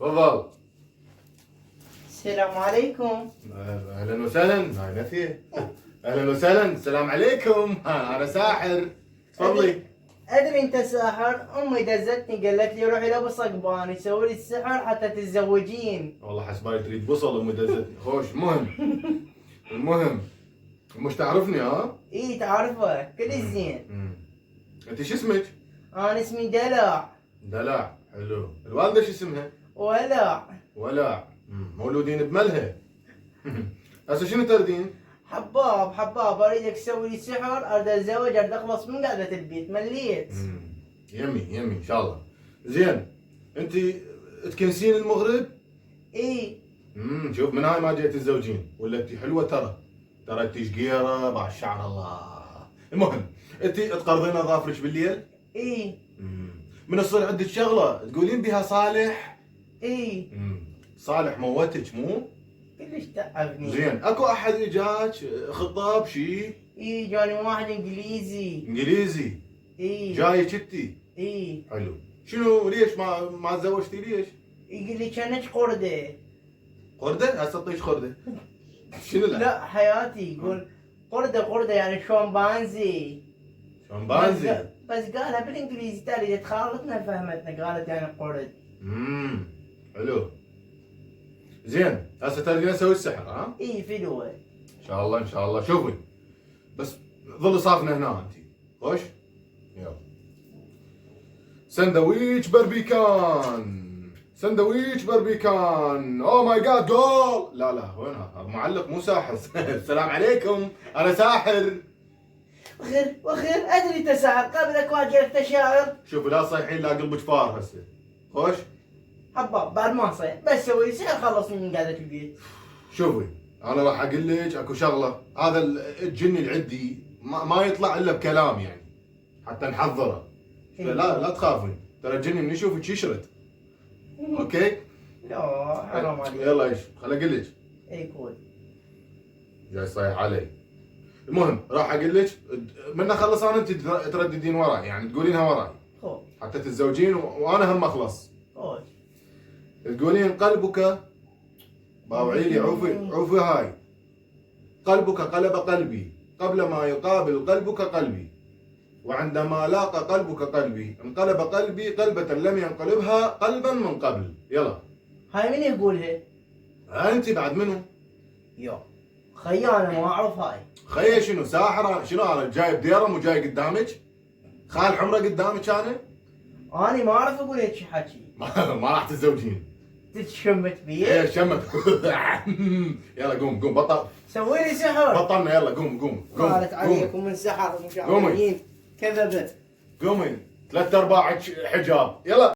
تفضل. السلام عليكم. اهلا وسهلا. هاي نفيه. اهلا وسهلا. السلام عليكم. انا ساحر. تفضلي. ادري انت ساحر. امي دزتني قالت لي روحي لابس اقباني سوي لي السحر حتى تتزوجين. والله حسبالي تريد بصل ام دزتني. خوش. المهم مش تعرفني ها؟ اي تعرفه كل زين. انت شو اسمك؟ انا اسمي دلع. دلع. حلو. الوالده شو اسمها؟ ولع. ولع. مولودين بملهى. هسه شنو تردين؟ حباب اريدك تسوي لي سحر، اريد اتزوج، اريد اخلص من قعدة البيت، مليت. يمي ان شاء الله. زين انت تكنسين المغرب؟ اي. شوف من هاي ما جيت تتزوجين ولا انت حلوه ترى انت شقيره مع الشعر الله. المهم انت تقرضين اظافرك بالليل؟ اي. من يصير عندك شغله تقولين بها صالح؟ اي. صالح موتك مو؟ كلش تعبني. زين اكو احد اجاك خطاب شي؟ اي جاني واحد انجليزي. انجليزي؟ اي. جايك انتي؟ اي. حلو. شنو ليش ما تزوجتي ليش؟ يقول لي كانت قردة. قرده؟ هسه طيش قرده. شنو لا حياتي يقول قردة يعني شومبانزي. شمبانزي؟ بس قالها بالانجليزي تالي تخالطنا فهمتنا قالت يعني قرد. حلو. زين هسه تريدين اسوي السحر ها؟ اي فدوة. ان شاء الله ان شاء الله. شوفي بس ظل صافنه هنا انت. خوش؟ يلا. سندويتش بربيكان. اوه ماي جاد جول. لا وينها؟ هذا معلق مو ساحر. السلام عليكم. انا ساحر. وخير ادري تساحر قبلك واجهك تشاعر. شوفي لا صيحين لا قلبك فار هسه. خوش؟ حباب بعد ما صيح بس سوي لي سحر خلصني من قعدة البيت. شوفي انا راح اقول لك اكو شغله. هذا الجن اللي عندي ما يطلع الا بكلام يعني حتى نحضره. لا تخافي ترى الجن من يشوفك يشرد. اوكي؟ لا حرام عليك. يلا ايش خل اقول لك. اي كول. جاي صايح علي. المهم راح اقول لك من اخلص انا انت ترددين وراي يعني تقولينها وراي. خوش. حتى تتزوجين وانا هم اخلص. خوش. تقولين قلبك. باوعي لي عوفي هاي. قلبك قلب قلبي قبل ما يقابل قلبك قلبي، وعندما لاقى قلبك قلبي انقلب قلبي قلبة لم ينقلبها قلبا من قبل. يلا. هاي من يقولها؟ انت بعد منو؟ يو خي انا ما اعرف هاي. خي شنو ساحرة؟ شنو انا جاي بديرم وجاي قدامك؟ خال حمرة قدامك انا ما اعرف اقول هيك حكي. ما راح تتزوجين. تتشمت بي؟ ايه شمت. يلا قوم بطل. سوي لي سحر. بطلنا يلا قوم. قالت عليكم من سحر مشعوذين كذبت. قومي 3/4 حجاب. يلا.